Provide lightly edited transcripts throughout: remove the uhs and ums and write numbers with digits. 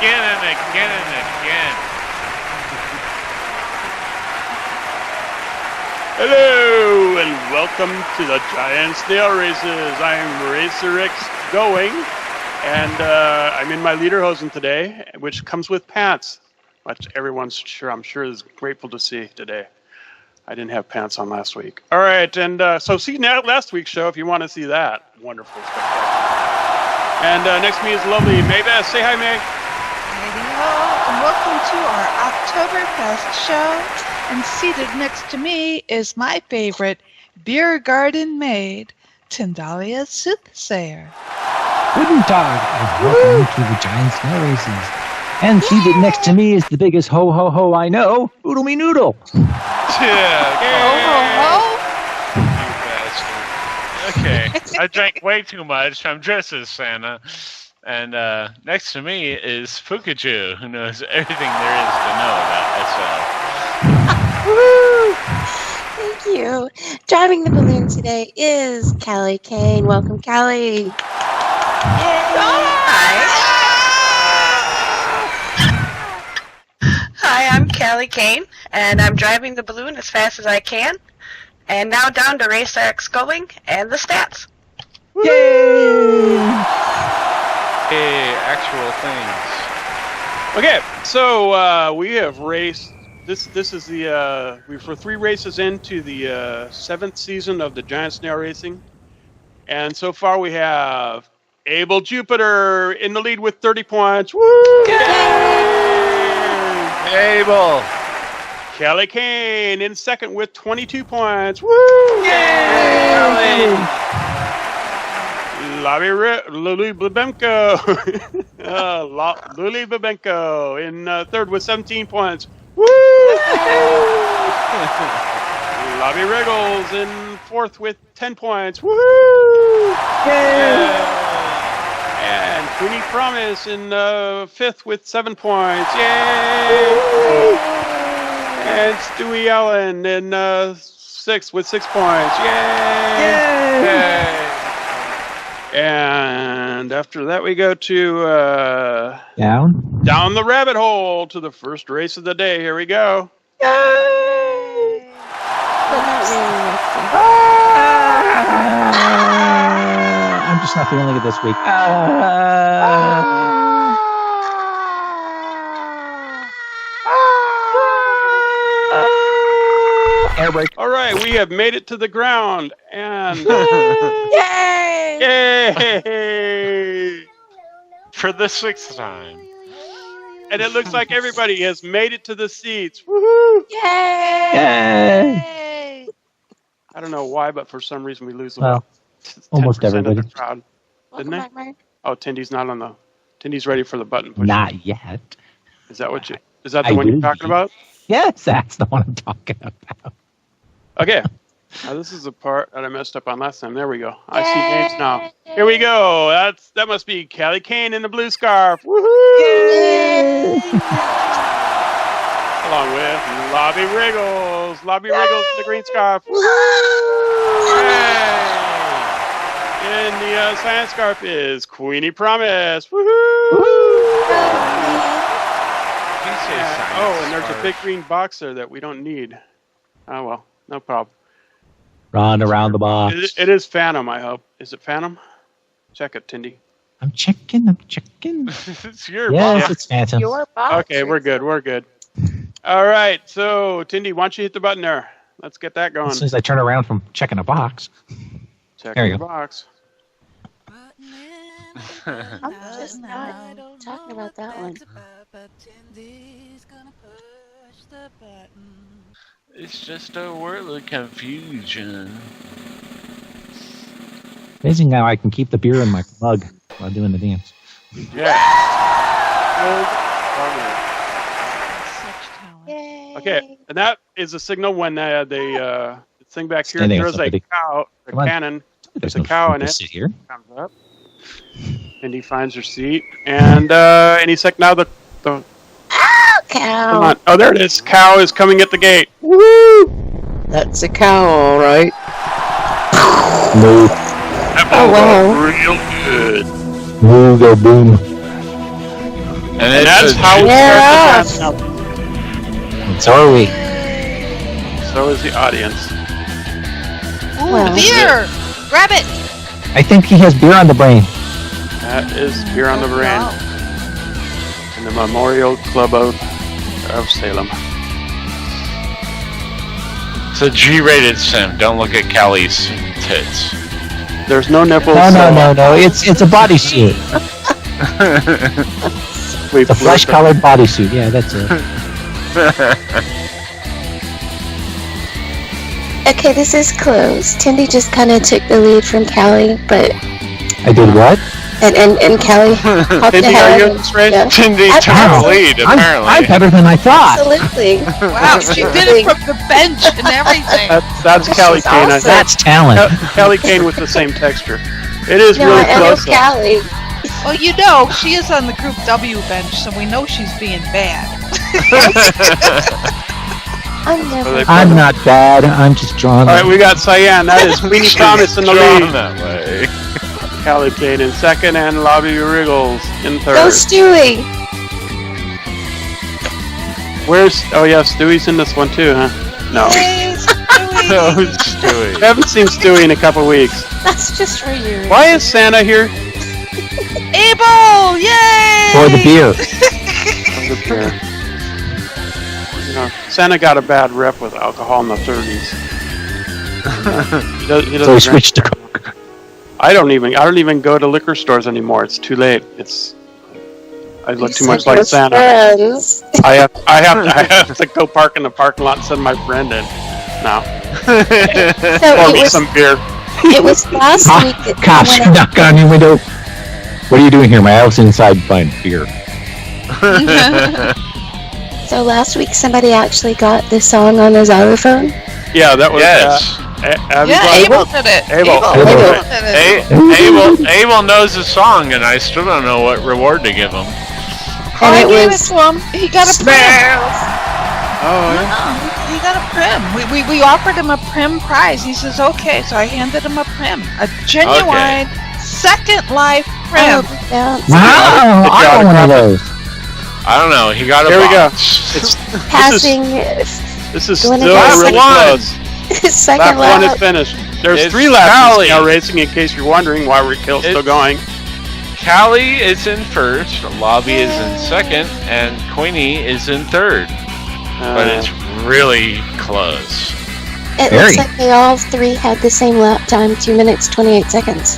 again and again and again. Hello and welcome to the Giant Snail Races. I'm Racer X Going, and I'm in my lederhosen today, which comes with pants, which everyone's I'm sure is grateful to see today. I didn't have pants on last week. All right, and so see now last week's show if you want to see that wonderful spectacular. And next to me is lovely Maybeth. Say hi, May. Hello, and welcome to our Oktoberfest show. And seated next to me is my favorite beer garden maid, Tindalia Soothsayer. Guten Tag, and welcome to the Giant Snail Races. And seated next to me is the biggest ho-ho-ho I know, Oodle Me Noodle. Ho-ho-ho? You bastard. Okay, I drank way too much. I'm dressed as Santa. And next to me is Fukaju, who knows everything there is to know about SL. Woo! Thank you. Driving the balloon today is Callie Kane. Welcome, Callie. Yay! Hi, I'm Callie Kane, and I'm driving the balloon as fast as I can. And now down to Racer X Going and the stats. Yay! Hey, actual things. Okay, so we have raced. This is the we're 3 races into the 7th season of the Giant Snail Racing, and so far we have Abel Jupiter in the lead with 30 points. Woo! Yay! Abel. Kelly Kane in second with 22 points. Woo! Yay! Luli Babenko. Luli Babenko in third with 17 points. Woo! Lobby Riggles in fourth with 10 points. Woo! Yeah. And Queenie Promise in fifth with 7 points. Yay! And Stewie Allen in sixth with 6 points. Yay! Yay! And after that, we go to down the rabbit hole to the first race of the day. Here we go. Yay! But not really. I'm just not feeling it this week. Air brake. All right, we have made it to the ground, and Yay! yay! For the 6th time. And it looks like everybody has made it to the seats. Woohoo! Yay! I don't know why, but for some reason we lose Well, about almost 10% everybody. of the crowd. Welcome Didn't back, Mark. Oh, Tindy's not on the. Tindy's ready for the button push. Not yet. Is that what you? Is that I the one will you're talking be. about? Yes, that's the one I'm talking about. Okay. Now this is the part that I messed up on last time. There we go. I see names now. Here we go. That must be Callie Kane in the blue scarf. Woohoo! Yay! Along with Lobby Riggles. Lobby Riggles in the green scarf. Woohoo! Yay! In the cyan scarf is Queenie Promise. Woohoo! Oh, and there's a big green box there that we don't need. Oh, well, no problem. Run around the box. It is Phantom, I hope. Is it Phantom? Check it, Tindy. I'm checking. It's your Yes, box. it's Phantom. Your box. Okay, we're good. All right, so, Tindy, why don't you hit the button there? Let's get that going. As soon as I turn around from checking a box. Check there you the go. box. I'm just not talking about that one. It's just a world of confusion. Amazing how I can keep the beer in my mug while doing the dance. Yeah. Such talent. Yay! Okay, and that is a signal when the thing back here, Standing on there's a somebody. cow, a Come on. cannon, There's a cow food in to it. sit here. Comes up. Cindy finds her seat, and any sec now the Ow, come cow! on. Oh, there it is. Cow is coming at the gate. Woo! That's a cow, all right. Moo. That Oh, wow. real good. Moo go boom. And that's how we Yeah. start the dance. And so are we. So is the audience. Ooh, Well. beer! Grab it! I think he has beer on the brain. That is Beer on the Brain Wow. in the Memorial Club of Salem. It's a G-rated sim. Don't look at Callie's tits. There's no nipples. No. It's a bodysuit. We It's a flesh-colored bodysuit. Yeah, that's it. Okay, this is close. Tindy just kind of took the lead from Callie, but I did what? and Callie hopped Tindy, are ahead. you in this race? Yeah. Tindy I- took I- the lead, apparently. I'm better than I thought. Absolutely. Wow, she did it from the bench and everything. That's Callie Kane. I awesome. think. That's talent. Callie Kane with the same texture. It is No, really I know close. though. Callie. Well, you know, she is on the Group W bench, so we know she's being bad. I'm never. I'm not bad. I'm just drawn. All right, we got Cyan. That is Queenie Thomas in the Drawn lead. that way. Callie Kane in second, and Lobby Wriggles in Go third. Stewie. Where's? Oh yeah, Stewie's in this one too, huh? No, Yay, Stewie. No, Stewie. I haven't seen Stewie in a couple weeks. That's just for you. Why is Santa here? Abel! Yay! For the beer. You know, Santa got a bad rep with alcohol in the 30s. He So he doesn't drink. switched to Coke. I don't even go to liquor stores anymore. It's too late. I look too much like Santa. Friends. I have to go park in the parking lot and send my friend in. No. So Pour it me was, some beer. it was last week that Cops, when I- knock on your window. What are you doing here? My house inside buying beer. So last week somebody actually got this song on his xylophone. Yeah, that was Yes. Abby Yeah, Blythe. Abel did it. Abel. Abel Okay. did it. Abel knows the song, and I still don't know what reward to give him. And I it gave was it to him. He got a prim. Oh, yeah. He got a prim. We offered him a prim prize. He says, okay, so I handed him a prim. A genuine Second Life prim. yeah, Wow, I want one of those. I don't know. He got a Here we go. box. It's passing this is Going still against really one. close. second Lap one is lap. finished. There's It's 3 laps Callie. in Snail Racing, in case you're wondering why we're still It's- going. Callie is in first, Lobby is in second, and Queenie is in third. But it's really close. It Very. looks like they all three had the same lap time, 2 minutes 28 seconds.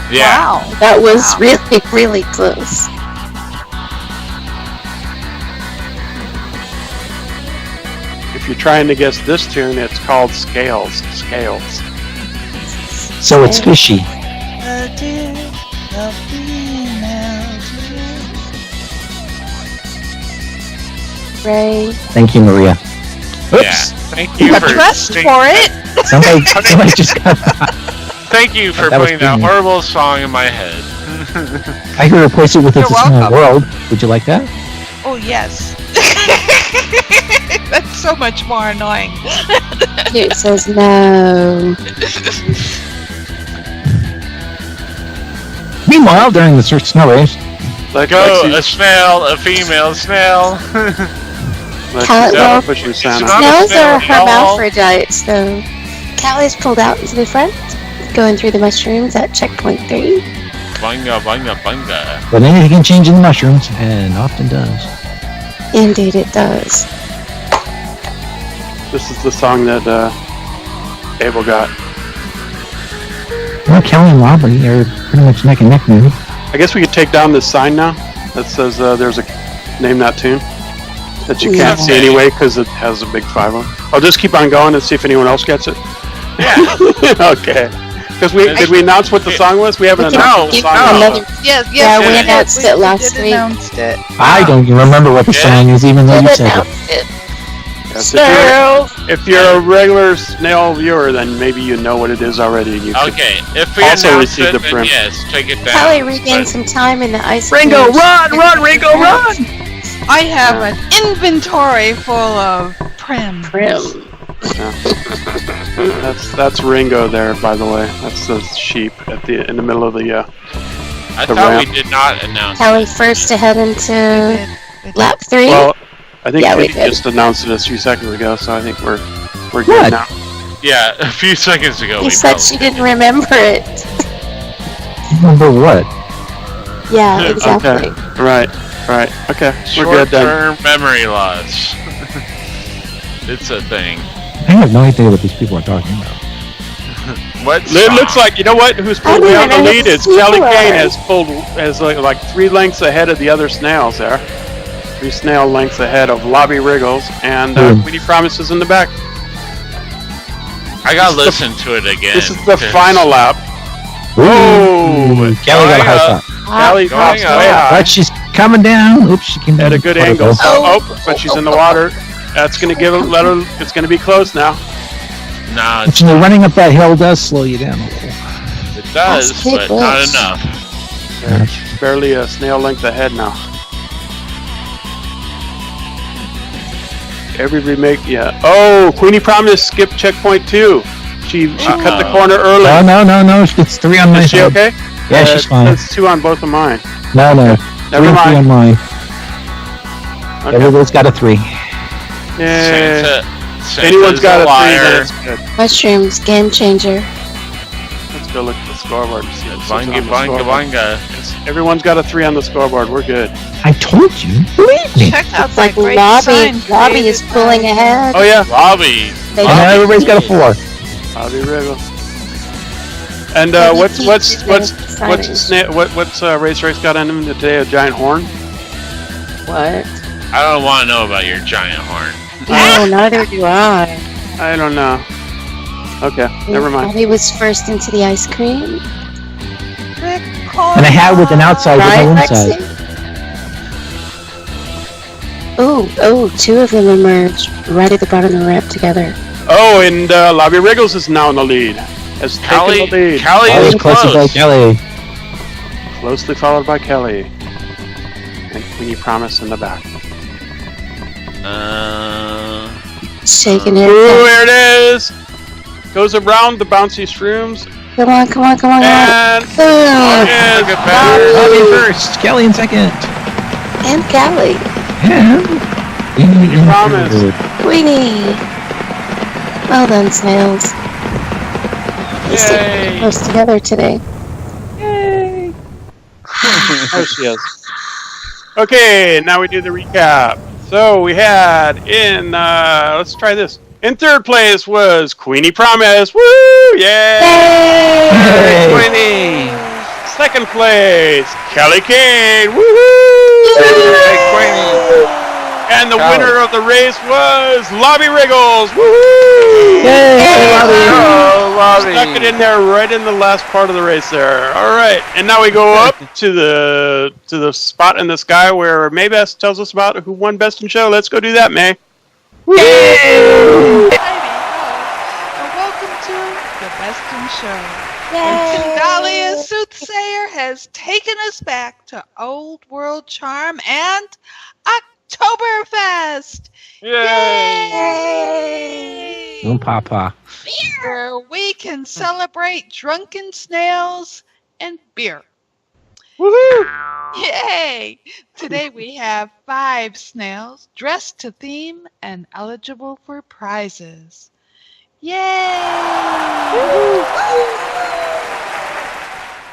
Yeah. Wow. That was Wow. really, really close. If you're trying to guess this tune, it's called Scales. Scales. So it's fishy. The dear, the female deer. Ray. Thank you, Maria. Yeah. Oops. Thank you You for pressed for it. Somebody just got. Thank you for That was putting that brilliant. horrible song in my head. I could replace it with You're It's a Small welcome. World. Would you like that? Oh, yes. That's so much more annoying. It says no. Meanwhile, during the snow race, Like Go, Lexi, a snail, a female snail. Cal- well, pushing Santa. not- Snails are snail at all. hermaphrodites, though. Callie's pulled out into the front, going through the mushrooms at checkpoint 3. Banga, banga, banga. but anything can change in the mushrooms, and often does. Indeed, it does. This is the song that Abel got. Well, Kelly and Lobby are pretty much neck and neck, maybe. I guess we could take down this sign now that says there's a name that tune that you can't see Okay. anyway because it has a big 5 on. I'll just keep on going and see if anyone else gets it. Yeah. Okay. Because did we announce what the song was? We haven't We can announced what the keep song was. another. Yes, yes. Yeah, we did. announced it last did week. announced it. I don't even remember what the Yeah. song is, even though you Did said it. announce it. Yes, Snails. if you're a regular snail viewer, then maybe you know what it is already. And you could Okay, if we Also announce received it, the then prim. yes, take it down. Callie regained But- some time in the ice. Ringo, cream. run, Ringo, run! I have an inventory full of prim. Prim. That's Ringo there, by the way. That's the sheep in the middle of the. I the thought ramp. we did not announce Callie first to head into Lap 3? Well, I think Yeah, we Kitty did. just announced it a few seconds ago, so I think we're What? good now. Yeah, a few seconds ago. He we said probably she didn't remember it. Remember what? Yeah, exactly. Right. Okay, we're good then. Short-term memory loss. It's a thing. I have no idea what these people are talking about. What? It looks like, you know what? Who's I pulled don't me out even the know lead who is these Kelly people Kane are. has like 3 lengths ahead of the other snails there. 3 snail lengths ahead of Lobby Wriggles, and Queenie Promises in the back. I gotta listen to it again. This is the final lap. Ooh, Kelly got a high top. Kelly Going pops up. way high But she's coming down. Oops, she came down. at a good Water angle. go. But she's in the water. That's gonna it's gonna be close now. Nah, But you know, running up that hill does slow you down a little. it does, That's Kate but not Bush. enough. Yeah, she's barely a snail length ahead now. Everybody yeah. Oh, Queenie Promise skipped checkpoint 2. She cut the corner early. Oh, no. It's 3 on my Is she side. okay? Yeah, she's fine. That's 2 on both of mine. No. Never 3 and 3 mind. on mine. Okay. Everybody's got a 3. Yeah. If Santa's anyone's got a 3, liar. then it's good. Mushrooms, game changer. Let's go look at the scoreboard and see what's on Bunga, the bunga, scoreboard. bunga. Everyone's got a 3 on the scoreboard. We're good. I told you. Believe me. Check out It's that like great Lobby. sign Lobby is created pulling by- ahead. Oh yeah, Lobby. They And now everybody's got a 4. Bobby Wriggles. And what's Race got on him today? A giant horn? What? I don't want to know about your giant horn. No, neither do I. I don't know. Okay, never mind. Lobby was first into the ice cream. And a hat with an outside with Right, no Lexi? inside. Oh, 2 of them emerged right at the bottom of the ramp together. Oh, and Lobby Wriggles is now in the lead. Has Callie, taken the lead. Callie I was is close to close. Kelly. Closely followed by Kelly. And Queenie Promise in the back. Shaking it. Ooh, there it is! Goes around the bouncy shrooms. Come on. And Boom. is Look at better. Bobby first. Kelly in second. And Callie. And Promise. Queenie. Well done, snails. They stayed Yay! close together today. There she is. Okay, now we do the recap. So we had let's try this. In 3rd place was Queenie Promise. Woo! Yay! Yay! Queenie! 2nd place, Kelly Kane. Woohoo! Hey, Queenie. And the winner of the race was Lobby Wriggles. Woohoo! Oh, Lobby. Stuck it in there right in the last part of the race there. All right, and now we go up to the spot in the sky where Maybeth tells us about who won Best in Show. Let's go do that, May. Alrighty, and welcome to the Best in Show. And Dahlia Soothsayer has taken us back to Old World Charm and Oktoberfest. Yay! Oh, Papa. Where we can celebrate drunken snails and beer. Woohoo! Yay! Today we have 5 snails dressed to theme and eligible for prizes. Yay!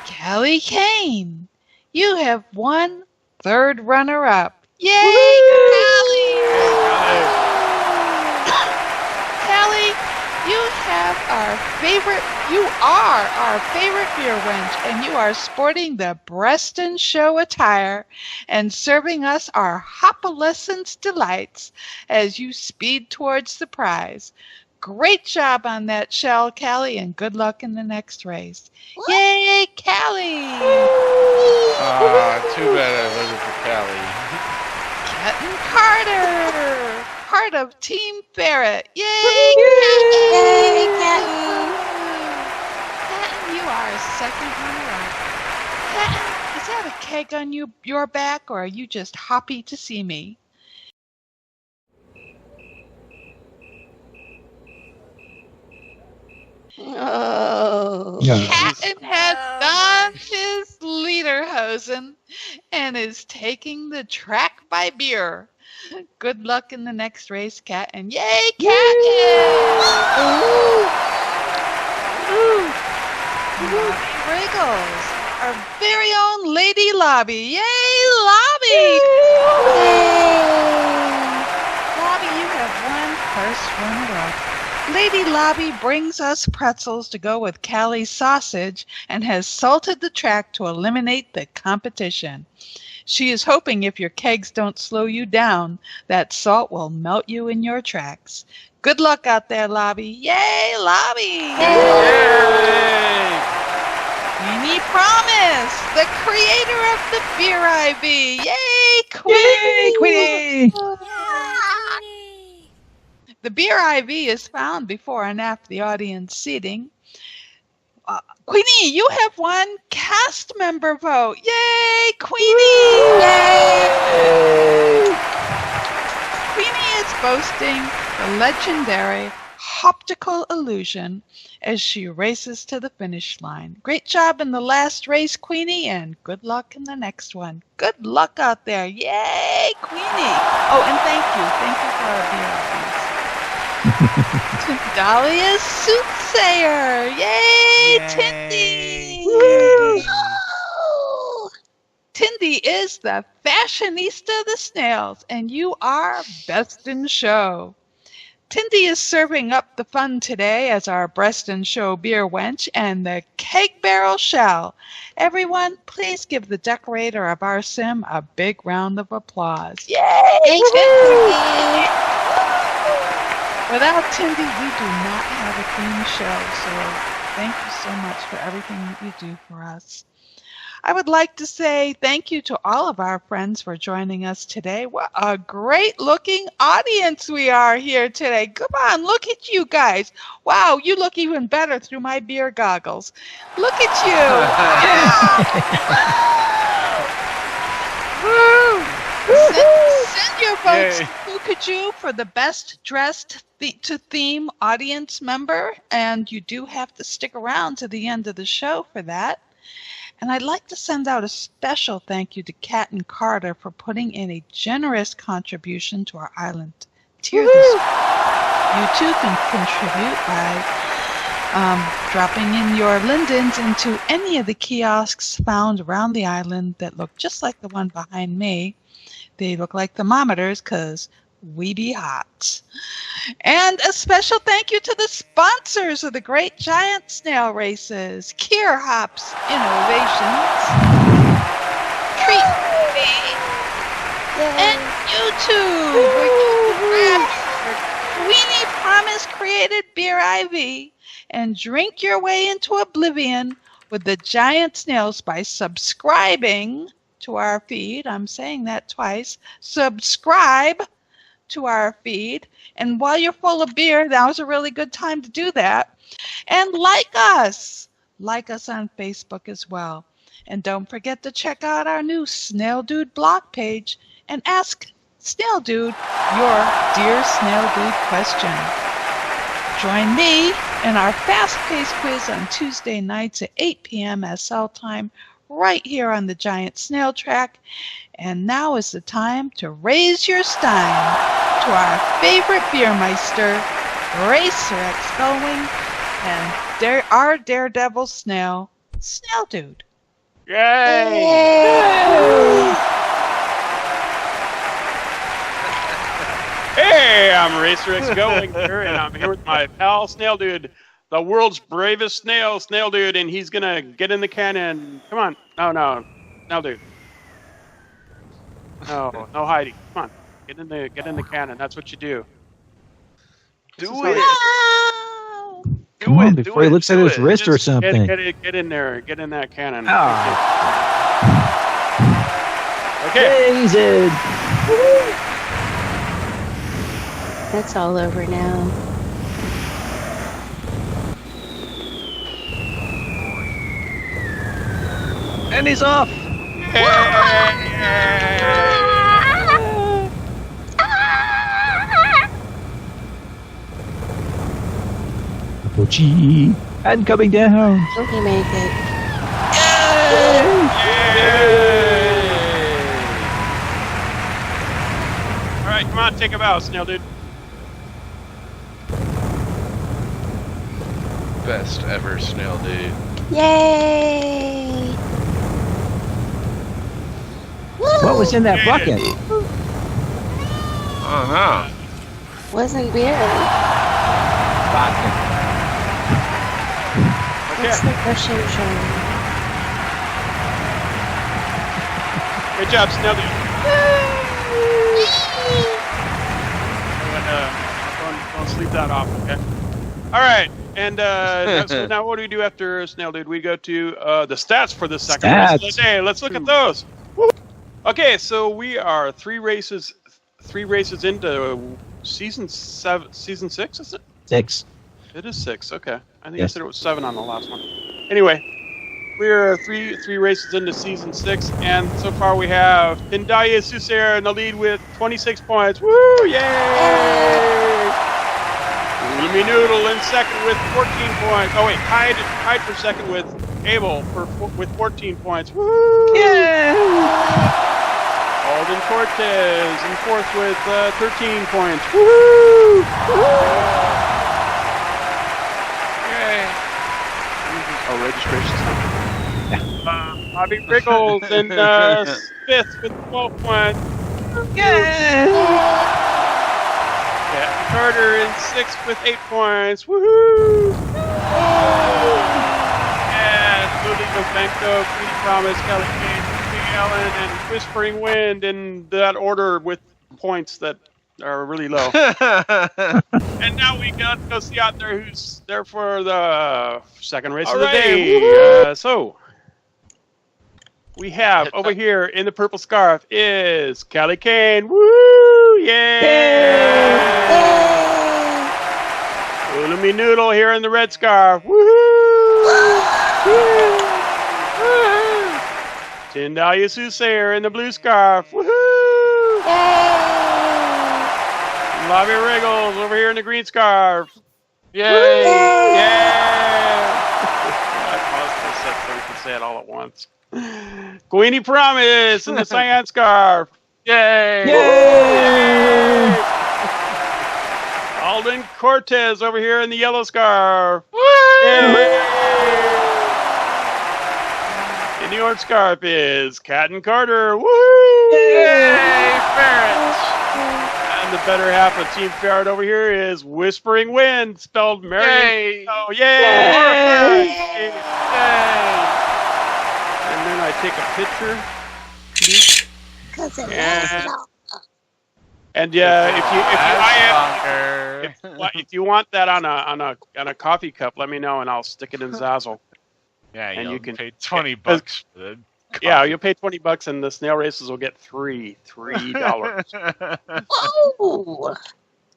Kelly Kane, you have won 3rd runner-up. Yay, Kelly! Kelly, you are our favorite beer wench, and you are sporting the Breston Show attire and serving us our hopalescence delights as you speed towards the prize. Great job on that shell, Callie, and good luck in the next race. Yay, Callie! Too bad I voted for Callie. Kenton Carter, part of Team Ferret. Yay, Yay, Kenton! Kenton, you are a 2nd runner-up. Kenton, is that a keg on your back, or are you just happy to see me? Oh. Yeah. Captain has donned his lederhosen and is taking the track by beer. Good luck in the next race, Cat. And yay, Cat! Lobby Wriggles, our very own Lady Lobby. Yay, Lobby! Lobby, you have won first runner-up. Lady Lobby brings us pretzels to go with Callie's sausage and has salted the track to eliminate the competition. She is hoping if your kegs don't slow you down, that salt will melt you in your tracks. Good luck out there, Lobby. Yay, Lobby! Queenie Promise, the creator of the Beer IV. Yay, Queenie! Yay, Queenie! The Beer IV is found before and after the audience seating. Queenie, you have won cast member vote. Yay, Queenie! Yay! Queenie is boasting the legendary optical illusion as she races to the finish line. Great job in the last race, Queenie, and good luck in the next one. Good luck out there. Yay, Queenie! Oh, and thank you. Thank you for our beer reviews. Dahlia Soothsayer. Yay, Tindy! Tindy is the fashionista of the snails, and you are best in show. Tindy is serving up the fun today as our breast and show beer wench and the keg barrel shell. Everyone, please give the decorator of our sim a big round of applause. Yay, Tindy! Without Tindy, we do not have a clean show, so thank you so much for everything that you do for us. I would like to say thank you to all of our friends for joining us today. What a great looking audience we are here today. Come on, look at you guys. Wow, you look even better through my beer goggles. Look at you. Woo! Send your votes to Fukaju for the best dressed to theme audience member, and you do have to stick around to the end of the show for that. And I'd like to send out a special thank you to Kat and Carter for putting in a generous contribution to our island tier this year. You too can contribute by dropping in your lindens into any of the kiosks found around the island that look just like the one behind me. They look like thermometers because we be hot. And a special thank you to the sponsors of the Great Giant Snail Races, Kier Hops Innovations, Treat Me, and YouTube, where you can grab your Queenie Promise created Beer IV and drink your way into oblivion with the giant snails by subscribing to our feed. I'm saying that twice. Subscribe to our feed. And while you're full of beer, now's a really good time to do that. And like us on Facebook as well. And don't forget to check out our new Snail Dude blog page and ask Snail Dude your Dear Snail Dude question. Join me in our fast-paced quiz on Tuesday nights at 8 p.m. SL time right here on the Giant Snail Track. And now is the time to raise your stein to our favorite beermeister, Racer X Going, and our daredevil snail, Snail Dude. Yay! Hey, I'm Racer X Going here, and I'm here with my pal Snail Dude, the world's bravest snail, Snail Dude, and he's gonna get in the cannon. Come on. No, Snail Dude. No hiding. Come on. Get in the cannon. That's what you do. Do it. Come on, before he looks at his wrist or something. Get in there. Get in that cannon. Okay. He's in. That's all over now. And he's off. Apple G. And coming down. Oh, he made it. All right, come on, take a bow, Snail Dude. Best ever snail dude. Yay! What was in that bucket? Oh no. Wasn't beer. Vodka. It's the Russian show. Good job, Snail Dude. Don't sleep that off, okay? All right, and so now what do we do after Snail Dude? We go to the stats for the second race of the day. Let's look at those. Woo! Okay, so we are three races into season 6, is it? 6. It is 6. Okay, I think I Yes. said it was 7 on the last one. Anyway, we're three races into season 6, and so far we have Tindalia Susair in the lead with 26 points. Woo! Yay! Lumi Noodle in second with 14 points. Oh wait, tied for second with Abel with 14 points. Woo! Alden Cortez in fourth with 13 points. Woo! Yay! Oh, registration's not. Bobby Riggles in fifth with 12 points. Yeah, Carter in sixth with 8 points. Woohoo! And Lily Novenko, Pretty Promise, Kelly Kane, Big Allen, and Whispering Wind in that order with points that are really low. And now we got to go see out there who's there for the second race of the day. So we have over here in the purple scarf is Callie Kane. Woo! Yay! Ulumi Noodle here in the red scarf. Woo! Tindalia Susair in the blue scarf. Woohoo! Bobby Riggles over here in the green scarf. Yay! Yeah! I paused this so we can say it all at once. Queenie Promise in the cyan scarf. Yay! Yay! Alden Cortez over here in the yellow scarf. Yay! In the orange scarf is Cat Carter. Woo! Yay! Ferret! And the better half of Team Ferret over here is Whispering Wind, spelled Mary. Oh, yay! Yay! And then I take a picture. And if you want that on a coffee cup, let me know and I'll stick it in Zazzle. Yeah, and you can pay $20 for the coffee. Yeah, you'll pay $20 and the snail races will get $3. Whoa!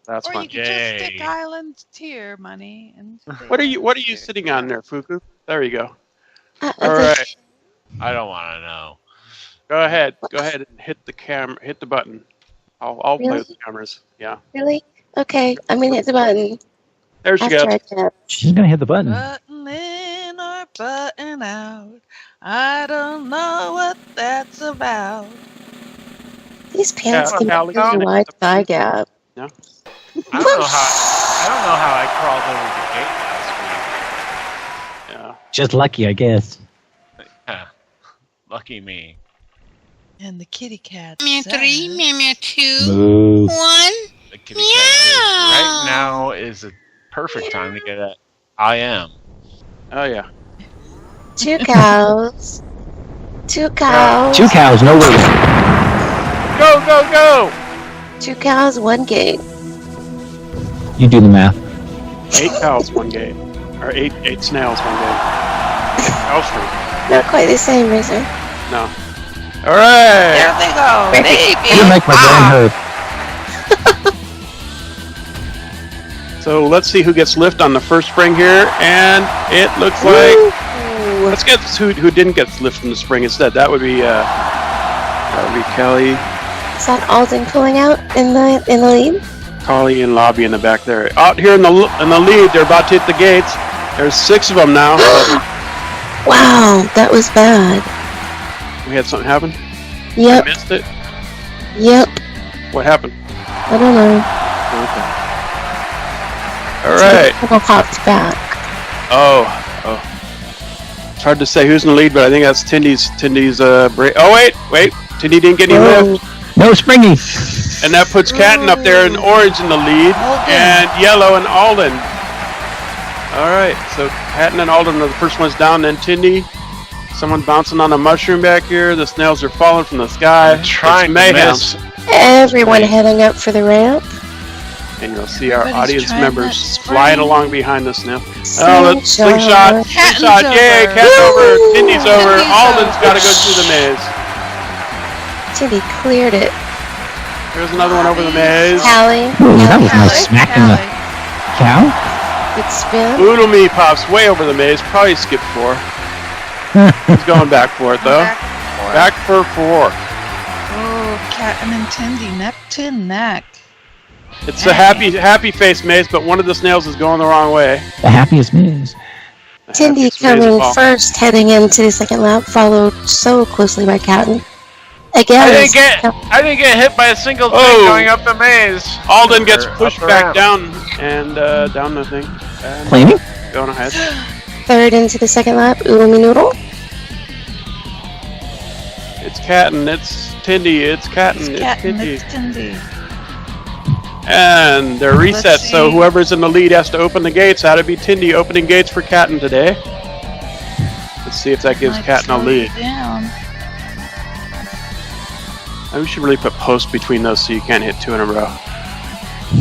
That's Or fun. you could just stick Island tier money. And What are you sitting on there, Fuku? There you go. All All right. I don't want to know. Go ahead and hit the button. I'll play Really? with the cameras. Yeah. Really? Okay, I'm gonna hit the button. There she After goes. I tap. She's gonna hit the button. button in or button out. I don't know what that's about. These pants Yeah, can Callie, make a wide thigh gap. I don't know how I crawled over the gate last Yeah. Just lucky, I guess. week. Yeah. Lucky me. And the kitty cat. Meow 3, meow meow 2, Moo. 1. The kitty cat says, right now is a perfect time to get at I am. Oh yeah. 2 cows. 2 cows. 2 cows, no waiting. Go, go, go! 2 cows, 1 gate. You do the math. 8 cows, 1 gate. Or 8 snails, 1 gate. Cows fruit. Not quite the same, Razor. No. All right. There they go. Baby. You make my brain hurt. So let's see who gets lift on the first spring here, and it looks like Ooh. let's get who didn't get lift in the spring instead. That would be Kelly, Is that Alden pulling out in the lead? Collie, and Lobby in the back there. Out here in the lead, they're about to hit the gates. There's 6 of them now. Wow, that was bad. We had something happen. I Yep, missed it. yep. What happened? I don't know. Okay. All right. Couple hopped back. Oh. It's hard to say who's in the lead, but I think that's Tindy's. Oh wait. Tindy didn't get any lift, No Springy. and that puts Catton up there in orange in the lead, and yellow and Alden. All right. So Catton and Alden are the first ones down. Then Tindy. Someone bouncing on a mushroom back here. The snails are falling from the sky. I'm trying It's mayhem. to miss. Everyone heading up for the ramp. And you'll see our Everybody's audience trying members that spring. flying along behind the snail. Oh, Slingshot. let's slingshot. Catton's Slingshot. Yay, over. Cat's over. Woo! Tindy's over. Tindy's Alden's over. got to go through the maze. Tindy cleared it. There's another one over the maze. Callie. Ooh, that was Callie, nice smack in the Callie. cow. Good spin. Oodle Me pops way over the maze. Probably skipped 4. He's going back for it though. Back for 4. Oh, Catton and Tindy, neck to neck. It's a happy face maze, but one of the snails is going the wrong way. The happiest maze. The Tindy happiest maze of coming all. first, heading into the second lap, followed so closely by Catton. Again, I it's- didn't get hit by a single thing Oh. going up the maze. Alden gets Or up pushed the back ramp. down and down the thing. And, Flaming? going ahead. third into the second lap, Oodle Me Noodle. It's Catton. It's Tindy. It's Catton. It's Catton, Tindy. it's Tindy. And they're Let's reset, so see. whoever's in the lead has to open the gates. That'd be Tindy opening gates for Catton today. Let's see if that gives Might Catton a slow lead. you down. We should really put posts between those so you can't hit 2 in a row.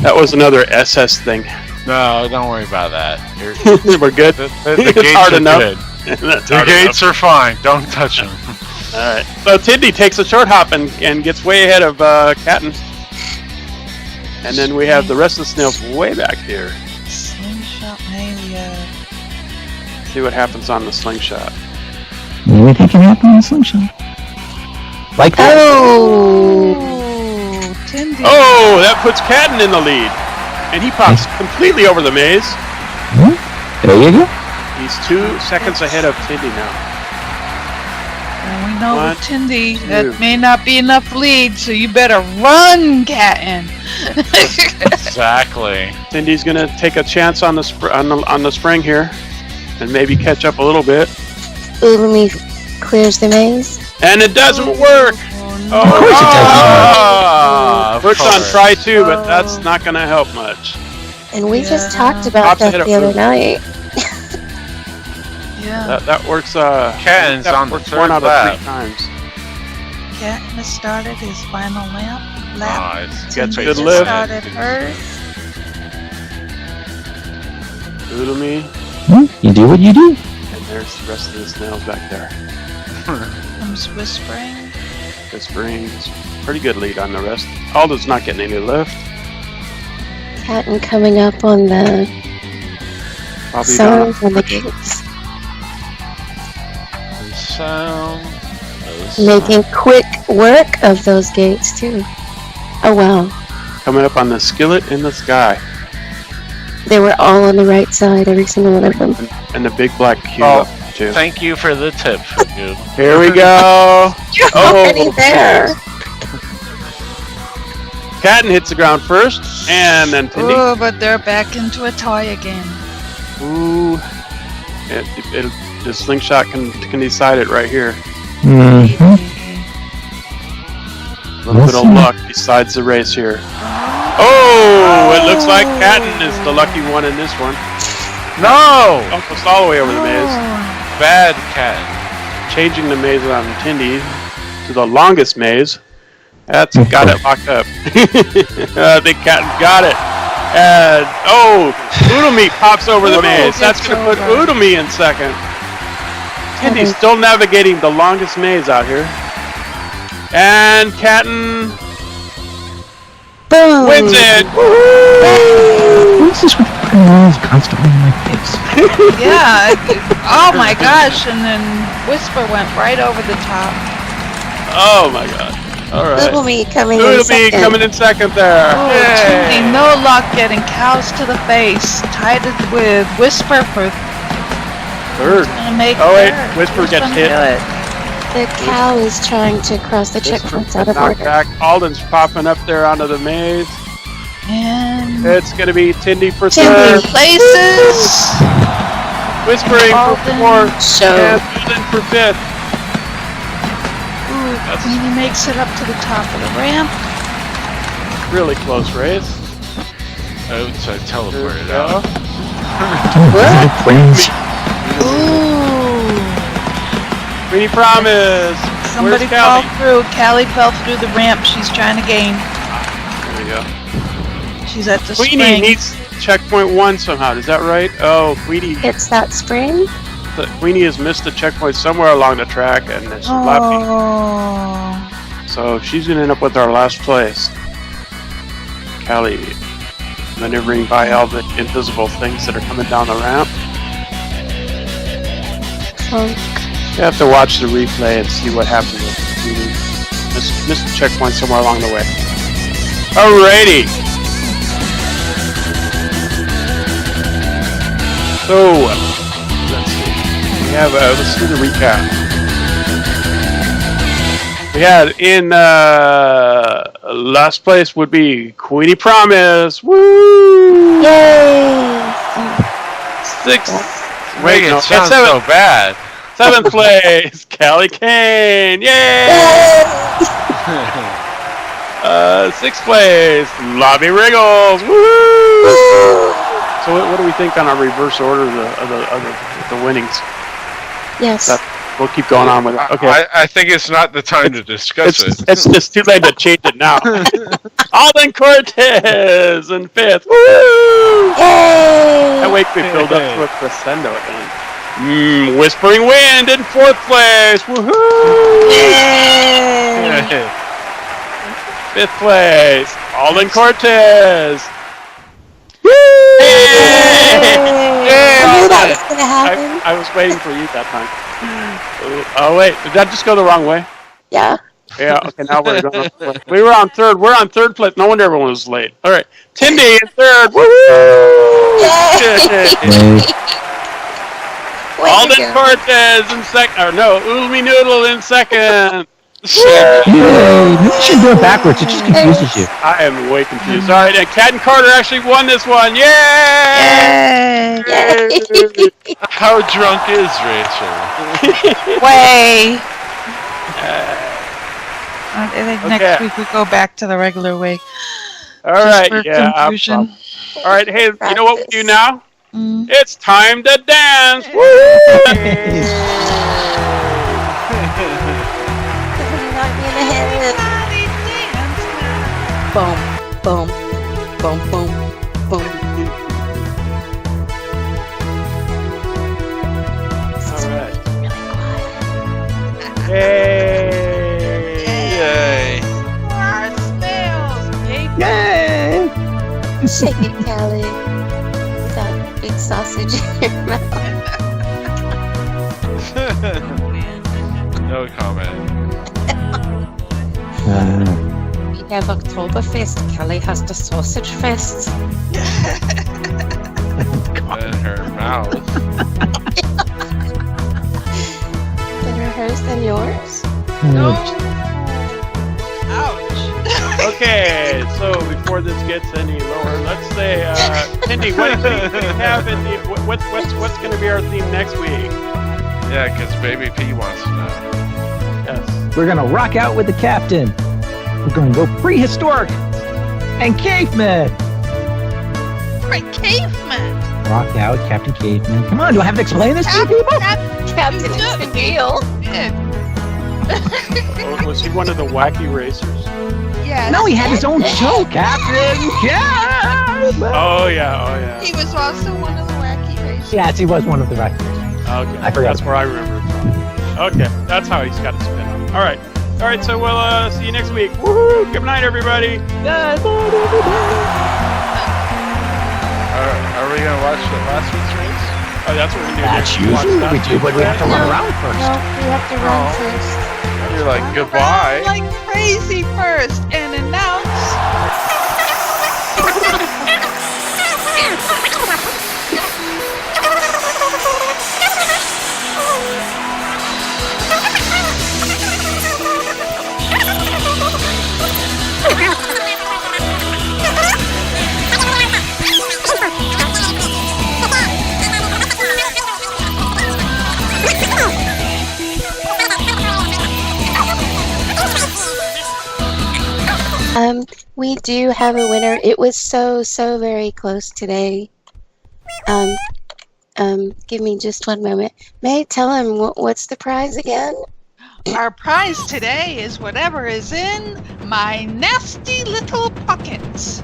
That was another SS thing. No, don't worry about that. You're, We're good. the It's gates hard are enough. good. That's The hard gates are fine. Don't touch them. enough. All right. So Tindy takes a short hop and gets way ahead of Catton. And then we have the rest of the snails way back here. Slingshot Mania. See what happens on the slingshot. Anything can happen in a slingshot. Like that. Oh! Oh, Tindy. Oh, that puts Catton in the lead. And he pops completely over the maze. There you go. He's 2 seconds ahead of Tindy now. And we know 1, with Tindy, 2. that may not be enough lead, so you better run, Catton. Exactly. Tindy's gonna take a chance on the on the spring here, and maybe catch up a little bit. Oodle Me clears the maze. And it doesn't work. Oh, Of course it Ah, of Works on course. try 2, but that's not gonna help much. And we just Yeah. talked about Pops that ahead of the other Oodle. night. yeah. That works. Catton's that on the works third 1 out lap. of 3 times. Catton has started his final lap. Oh, it's Gets Tindy good just lift. started hers. Oodle Me, You do what you do. and there's the rest of the snails back there. Comes whispering. This brings pretty good lead on the rest. Alden's not getting any lift. Catton coming up on the Probably sound not. from the gates. Sound. Making quick work of those gates, too. Oh, wow. Coming up on the skillet in the sky, They were all on the right side, every single one of them. and the big black cube Oh, up too. Thank you for the tip, Fugu. Here we go. You're already there. Catton hits the ground first, and then Tindy. Oh, but they're back into a tie again. Ooh. The slingshot can decide it right here. Mm-hmm. A little bit of luck decides the race here. Oh, it looks like Catton is the lucky one in this one. No! Almost all the way over the maze. Bad cat. Changing the maze on Tindy to the longest maze. That's got it locked up. I think Catton got it. And, Oodle Me pops over the Oodle maze. That's gets going to put over. Oodle Me in second. Tindy's still navigating the longest maze out here. And Catton Boom. wins it. What is this with fucking walls constantly in my face? Yeah. Oh my gosh! And then Whisper went right over the top. Oh my god. All Oodle right. Me coming in Oodle Me second. coming in second there. Oh, Tindy, no luck getting cows to the face. Tied it with Whisper for Third. Gonna make Oh, wait. third. Whisper Who's gets gonna hit. do it? The cow is trying to cross the checkpoints out of Knocked order. back. Alden's popping up there onto the maze. And It's going to be Tindy for Tindy. third. places. Whispering for Alden. fourth. Show. And Alden for fifth. Ooh, Queenie makes it up to the top of the ramp. Really close race. Oops, I There we teleported go. out. Twins. Ooh. Queenie Promise. Somebody Where's fell Callie? through. Callie fell through the ramp. She's trying to gain. There we go. She's at the Queenie spring. needs checkpoint 1 somehow. Is that right? Oh, Queenie. It's that spring. Queenie has missed a checkpoint somewhere along the track and is lapping. Oh. So she's going to end up with our last place. Callie maneuvering by all the invisible things that are coming down the ramp. Clunk. You have to watch the replay and see what happened with Queenie. Missed a checkpoint somewhere along the way. Alrighty. So, let's see. We have, let's do the recap. We had in last place would be Queenie Promise. Woo! Yay! 6th. Wait, no, it sounds seventh. so bad. 7th place, Callie Kane. Yay! Yay! 6th place, Lobby Wriggles. Woo! Woo! So what do we think on our reverse order of the winnings? Yes. We'll keep going on with it. Okay. I think it's not the time to discuss it. It's just too late to change it now. Alden Cortez in 5th. Woo! Yay! That way we build up to a crescendo at the end. Whispering Wind in 4th place. Woohoo! Yay! 5th place, Alden Cortez. Woo! Yay! Yay! I knew that was gonna happen. I was waiting for you that time. Oh wait, did that just go the wrong way? Yeah. Yeah. Okay, now we're going. We were on third. We're on third place. No wonder everyone was late. All right, Tindy in third. Woohoo! Yay! Way to Alden go. Cortez in second. Or no, Ulmi Noodle in second. Yay! You should do it backwards. It just confuses you. I am way confused. All right, and Cat and Carter actually won this one. Yay! Yay! Yay! How drunk is Rachel? Way. I think Okay. next week we go back to the regular way. All Just right, for yeah. confusion. All right, hey, you know what we do now? Mm. It's time to dance. Woo! Knock me in the head. Boom, boom, boom, boom, boom. All right. Really quiet. Yay! Yay. Yay! Shake it, Callie. With that big sausage in your mouth. No comment. We have Oktoberfest. Callie has the sausage fest. In her mouth. Better hers than yours. Okay, so before this gets any lower, let's say, Tindy, what do you have in the what's going to be our theme next week? Yeah, because Baby P wants to know. Yes. We're gonna rock out with the captain. We're gonna go prehistoric and caveman. Right, caveman. Rock out, Captain Caveman. Come on, do I have to explain this to you people? Captain is the deal. Was he one of the wacky racers? Yes. No, he had his own show, Captain Caveman. Oh yeah. He was also one of the wacky racers. Yes, he was one of the records. Okay, I forgot. That's where I remember it from. Okay, that's how he's got to spin on. All right, so we'll see you next week. Woohoo! Good night, everybody. Are we going to watch the last week's race? Oh, that's what we're gonna do. That's We're gonna watch usually what we that. do, but we have to run around No, first. we have to run first. You're like, goodbye. Like crazy first and announce. We do have a winner. It was so very close today. Give me just one moment. May, tell him what's the prize again? Our prize today is whatever is in my nasty little pockets.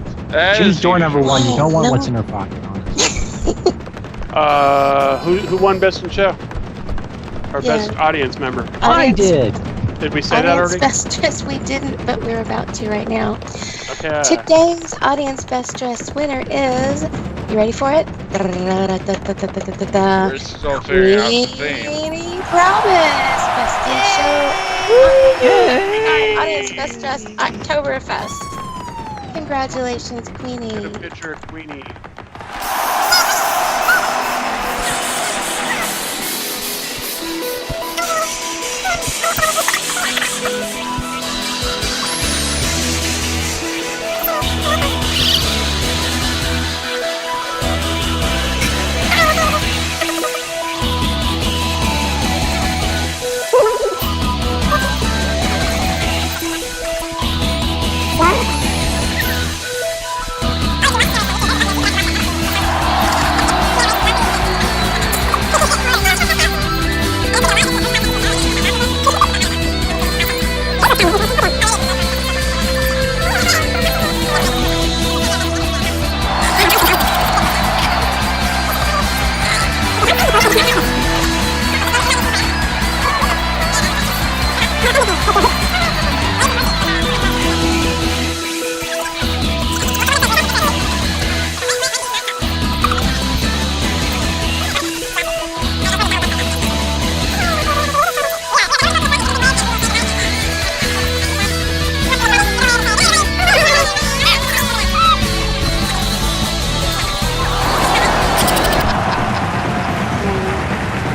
Choose door number 1. You don't want no. what's in her pocket on it. Who won Best in Show? Or Best Audience Member? I did. Did we say that already? Best dress we didn't, but we're about to right now. Okay. Today's audience best dress winner is. You ready for it? We're still figuring out the theme. Queenie Promise, Best in Show. Audience best dress Oktoberfest. Congratulations, Queenie. Get a picture of Queenie.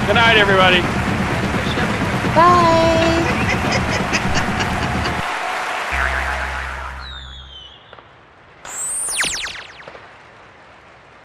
Good night, everybody. Bye.